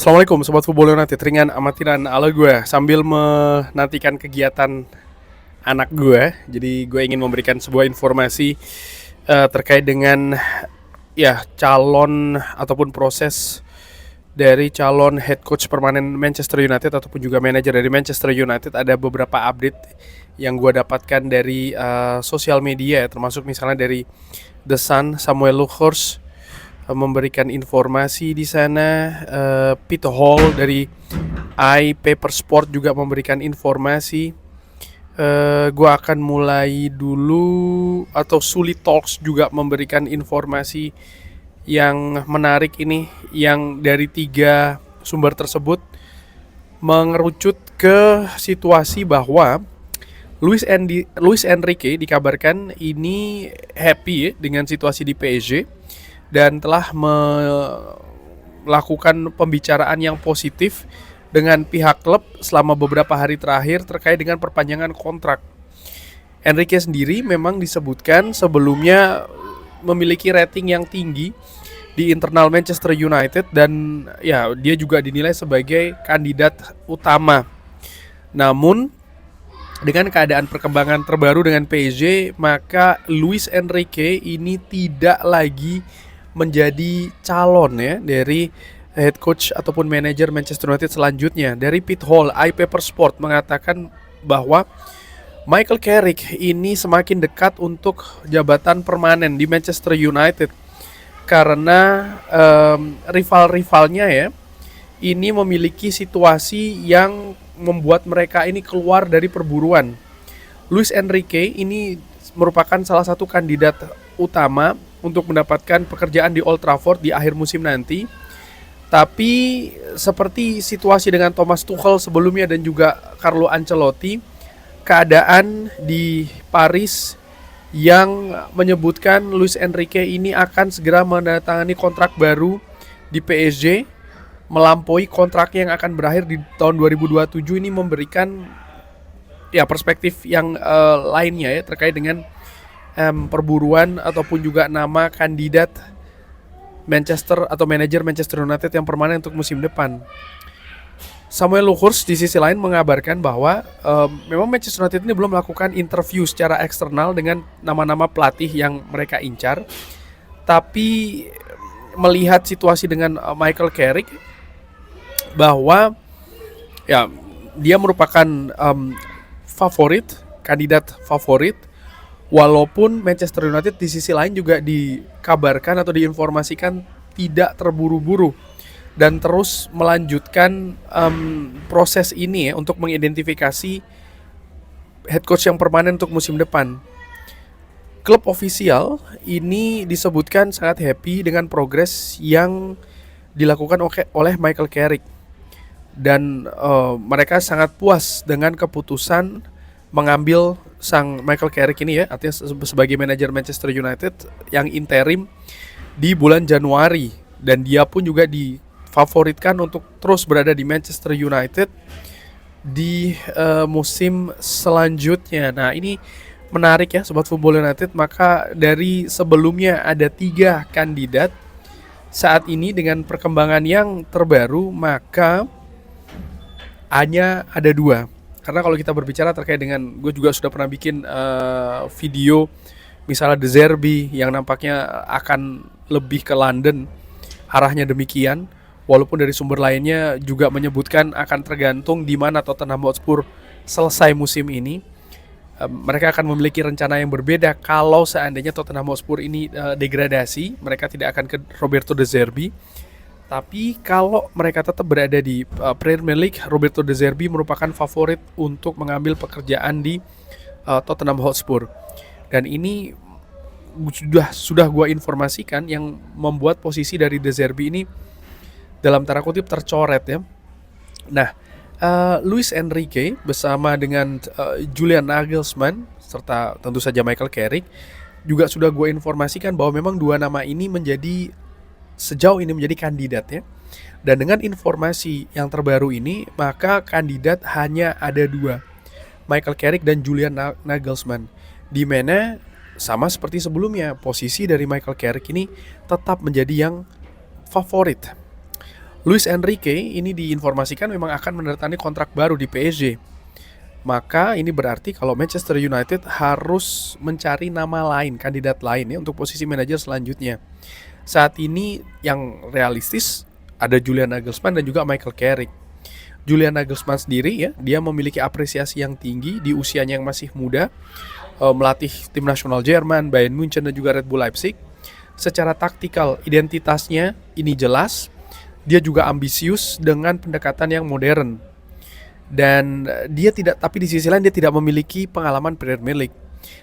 Assalamualaikum Sobat Football United, ringan amatiran ala gue sambil menantikan kegiatan anak gue. Jadi gue ingin memberikan sebuah informasi terkait dengan calon ataupun proses dari calon head coach permanen Manchester United ataupun juga manajer dari Manchester United. Ada beberapa update yang gue dapatkan dari sosial media ya, termasuk misalnya dari The Sun, Samuel Lukhors memberikan informasi di sana. Peter Hall dari iPaper Sport juga memberikan informasi. Gua akan mulai dulu, atau Sulit Talks juga memberikan informasi yang menarik ini, yang dari 3 sumber tersebut mengerucut ke situasi bahwa Luis Enrique dikabarkan ini happy ya, dengan situasi di PSG dan telah melakukan pembicaraan yang positif dengan pihak klub selama beberapa hari terakhir terkait dengan perpanjangan kontrak. Enrique sendiri memang disebutkan sebelumnya memiliki rating yang tinggi di internal Manchester United dan ya dia juga dinilai sebagai kandidat utama. Namun dengan keadaan perkembangan terbaru dengan PSG, maka Luis Enrique ini tidak lagi menjadi calon ya dari head coach ataupun manajer Manchester United selanjutnya. Dari Pete Hall, iPaper Sport mengatakan bahwa Michael Carrick ini semakin dekat untuk jabatan permanen di Manchester United karena rival-rivalnya ya ini memiliki situasi yang membuat mereka ini keluar dari perburuan. Luis Enrique ini merupakan salah satu kandidat utama untuk mendapatkan pekerjaan di Old Trafford di akhir musim nanti. Tapi seperti situasi dengan Thomas Tuchel sebelumnya dan juga Carlo Ancelotti, keadaan di Paris yang menyebutkan Luis Enrique ini akan segera menandatangani kontrak baru di PSG, melampaui kontraknya yang akan berakhir di tahun 2027. Ini memberikan ya perspektif yang lainnya ya terkait dengan perburuan ataupun juga nama kandidat Manchester atau manajer Manchester United yang permanen untuk musim depan. Samuel Lukhors di sisi lain mengabarkan bahwa memang Manchester United ini belum melakukan interview secara eksternal dengan nama-nama pelatih yang mereka incar. Tapi melihat situasi dengan Michael Carrick, bahwa ya dia merupakan kandidat favorit. Walaupun Manchester United di sisi lain juga dikabarkan atau diinformasikan tidak terburu-buru dan terus melanjutkan proses ini ya untuk mengidentifikasi head coach yang permanen untuk musim depan. Klub ofisial ini disebutkan sangat happy dengan progres yang dilakukan oleh Michael Carrick dan mereka sangat puas dengan keputusan mengambil sang Michael Carrick ini ya, artinya sebagai manajer Manchester United yang interim di bulan Januari, dan dia pun juga difavoritkan untuk terus berada di Manchester United di musim selanjutnya. Nah ini menarik ya Sobat Football United. Maka dari sebelumnya ada 3 kandidat, saat ini dengan perkembangan yang terbaru maka hanya ada 2. Karena kalau kita berbicara terkait dengan, gue juga sudah pernah bikin video misalnya De Zerbi yang nampaknya akan lebih ke London, arahnya demikian. Walaupun dari sumber lainnya juga menyebutkan akan tergantung di mana Tottenham Hotspur selesai musim ini. Mereka akan memiliki rencana yang berbeda kalau seandainya Tottenham Hotspur ini degradasi. Mereka tidak akan ke Roberto De Zerbi. Tapi kalau mereka tetap berada di Premier League, Roberto De Zerbi merupakan favorit untuk mengambil pekerjaan di Tottenham Hotspur. Dan ini sudah gue informasikan yang membuat posisi dari De Zerbi ini dalam tanda kutip tercoret ya. Nah, Luis Enrique bersama dengan Julian Nagelsmann serta tentu saja Michael Carrick juga sudah gue informasikan bahwa memang 2 nama ini sejauh ini menjadi kandidat ya. Dan dengan informasi yang terbaru ini, maka kandidat hanya ada 2, Michael Carrick dan Julian Nagelsmann. Di mana sama seperti sebelumnya, posisi dari Michael Carrick ini tetap menjadi yang favorit. Luis Enrique ini diinformasikan memang akan menandatangani kontrak baru di PSG. Maka ini berarti kalau Manchester United harus mencari nama lain, kandidat lain ya untuk posisi manajer selanjutnya. Saat ini yang realistis ada Julian Nagelsmann dan juga Michael Carrick. Julian Nagelsmann sendiri ya, dia memiliki apresiasi yang tinggi di usianya yang masih muda, melatih tim nasional Jerman, Bayern Munchen dan juga Red Bull Leipzig. Secara taktikal identitasnya ini jelas, dia juga ambisius dengan pendekatan yang modern. Dan dia tidak, tapi di sisi lain dia tidak memiliki pengalaman Premier League.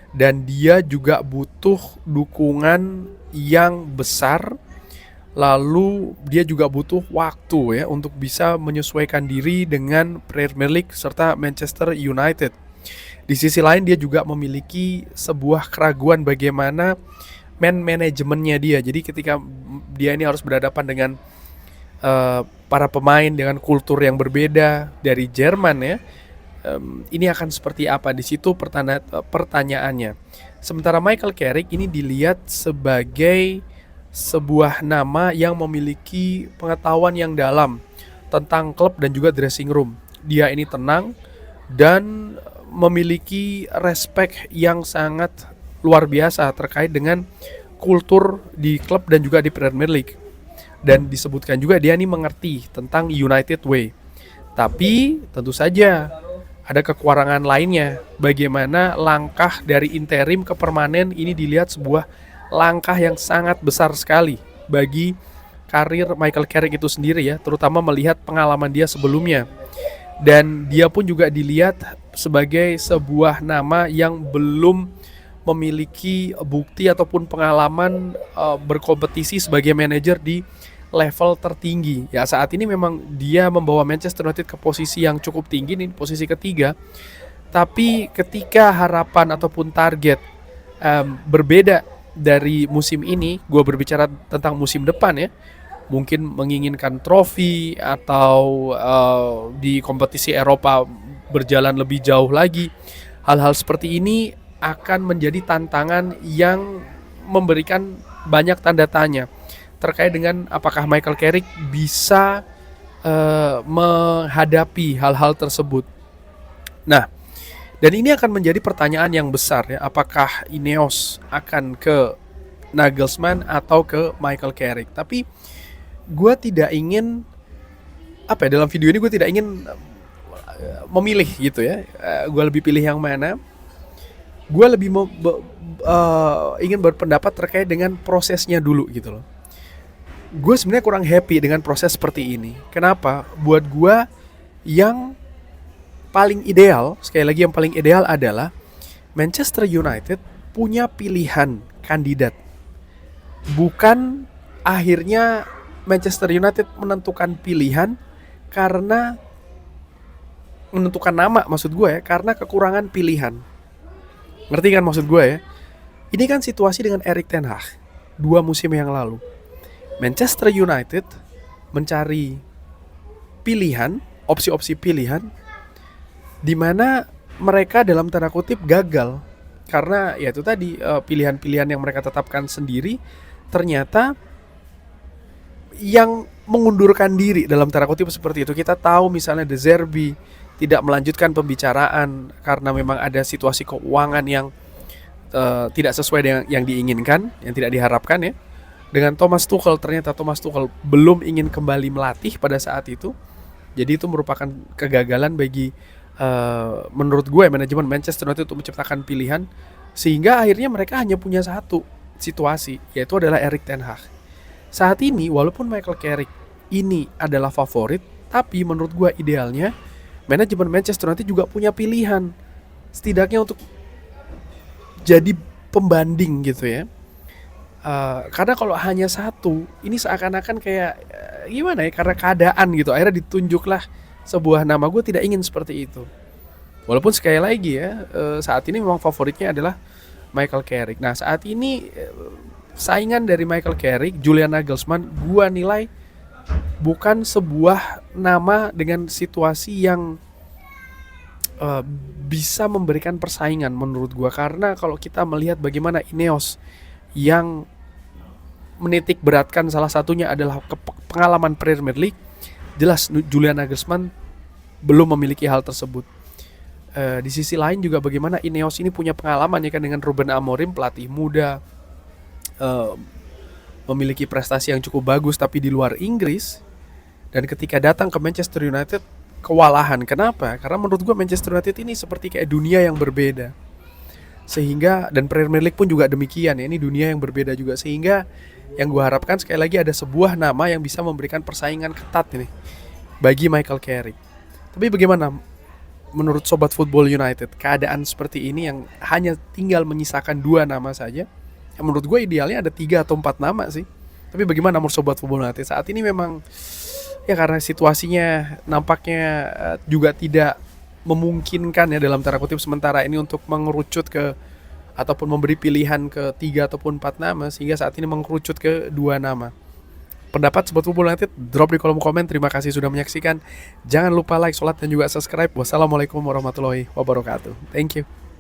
Dan dia juga butuh dukungan yang besar. Lalu dia juga butuh waktu ya untuk bisa menyesuaikan diri dengan Premier League serta Manchester United. Di sisi lain dia juga memiliki sebuah keraguan bagaimana manajemennya dia. Jadi ketika dia ini harus berhadapan dengan para pemain dengan kultur yang berbeda dari Jerman ya, ini akan seperti apa? Di situ pertanyaannya. Sementara Michael Carrick ini dilihat sebagai sebuah nama yang memiliki pengetahuan yang dalam tentang klub dan juga dressing room. Dia ini tenang dan memiliki respect yang sangat luar biasa terkait dengan kultur di klub dan juga di Premier League. Dan disebutkan juga dia ini mengerti tentang United Way. Tapi tentu saja ada kekurangan lainnya. Bagaimana langkah dari interim ke permanen ini dilihat sebuah langkah yang sangat besar sekali bagi karir Michael Carrick itu sendiri ya, terutama melihat pengalaman dia sebelumnya. Dan dia pun juga dilihat sebagai sebuah nama yang belum memiliki bukti ataupun pengalaman berkompetisi sebagai manajer di level tertinggi. Ya saat ini memang dia membawa Manchester United ke posisi yang cukup tinggi nih, posisi ketiga. Tapi ketika harapan ataupun target berbeda dari musim ini, gue berbicara tentang musim depan ya, mungkin menginginkan trofi atau di kompetisi Eropa berjalan lebih jauh lagi. Hal-hal seperti ini akan menjadi tantangan yang memberikan banyak tanda tanya terkait dengan apakah Michael Carrick bisa menghadapi hal-hal tersebut. Nah, dan ini akan menjadi pertanyaan yang besar ya, apakah Ineos akan ke Nagelsmann atau ke Michael Carrick. Tapi gue tidak ingin dalam video ini gue tidak ingin memilih gitu ya. Gue lebih pilih yang mana. Gue lebih ingin berpendapat terkait dengan prosesnya dulu gitu loh. Gue sebenarnya kurang happy dengan proses seperti ini. Kenapa? Buat gue yang paling ideal, sekali lagi yang paling ideal adalah Manchester United punya pilihan kandidat. Bukan akhirnya Manchester United menentukan pilihan karena menentukan nama, maksud gue ya, karena kekurangan pilihan. Ngerti kan maksud gue ya? Ini kan situasi dengan Erik ten Hag 2 musim yang lalu. Manchester United mencari pilihan, opsi-opsi pilihan, di mana mereka dalam tanda kutip gagal karena ya itu tadi pilihan-pilihan yang mereka tetapkan sendiri ternyata yang mengundurkan diri dalam tanda kutip seperti itu. Kita tahu misalnya De Zerbi tidak melanjutkan pembicaraan karena memang ada situasi keuangan yang tidak sesuai dengan yang diinginkan, yang tidak diharapkan ya. Dengan Thomas Tuchel, ternyata Thomas Tuchel belum ingin kembali melatih pada saat itu. Jadi itu merupakan kegagalan bagi menurut gue manajemen Manchester United untuk menciptakan pilihan, sehingga akhirnya mereka hanya punya satu situasi, yaitu adalah Erik ten Hag. Saat ini walaupun Michael Carrick ini adalah favorit, tapi menurut gue idealnya manajemen Manchester United juga punya pilihan setidaknya untuk jadi pembanding gitu ya. Karena kalau hanya satu, ini seakan-akan kayak gimana ya, karena keadaan gitu, akhirnya ditunjuklah sebuah nama. Gue tidak ingin seperti itu. Walaupun sekali lagi ya, saat ini memang favoritnya adalah Michael Carrick. Nah saat ini saingan dari Michael Carrick, Julian Nagelsmann, gue nilai bukan sebuah nama dengan situasi yang bisa memberikan persaingan menurut gue. Karena kalau kita melihat bagaimana Ineos yang menitik beratkan salah satunya adalah pengalaman Premier League, jelas Julian Nagelsmann belum memiliki hal tersebut. Di sisi lain juga bagaimana Ineos ini punya pengalaman ya kan dengan Ruben Amorim, pelatih muda, eh, memiliki prestasi yang cukup bagus tapi di luar Inggris, dan ketika datang ke Manchester United kewalahan. Kenapa? Karena menurut gue Manchester United ini seperti kayak dunia yang berbeda. Sehingga, dan Premier League pun juga demikian ya, ini dunia yang berbeda juga. Sehingga yang gue harapkan sekali lagi ada sebuah nama yang bisa memberikan persaingan ketat ini bagi Michael Carrick. Tapi bagaimana menurut Sobat Football United, keadaan seperti ini yang hanya tinggal menyisakan 2 nama saja? Ya menurut gue idealnya ada 3 atau 4 nama sih. Tapi bagaimana menurut Sobat Football United? Saat ini memang ya karena situasinya nampaknya juga tidak memungkinkan ya dalam tanda kutip sementara ini untuk mengerucut ke ataupun memberi pilihan ke 3 ataupun 4 nama, sehingga saat ini mengerucut ke 2 nama. Pendapat Sobat Football United drop di kolom komen. Terima kasih sudah menyaksikan. Jangan lupa like, sholat, dan juga subscribe. Wassalamualaikum warahmatullahi wabarakatuh. Thank you.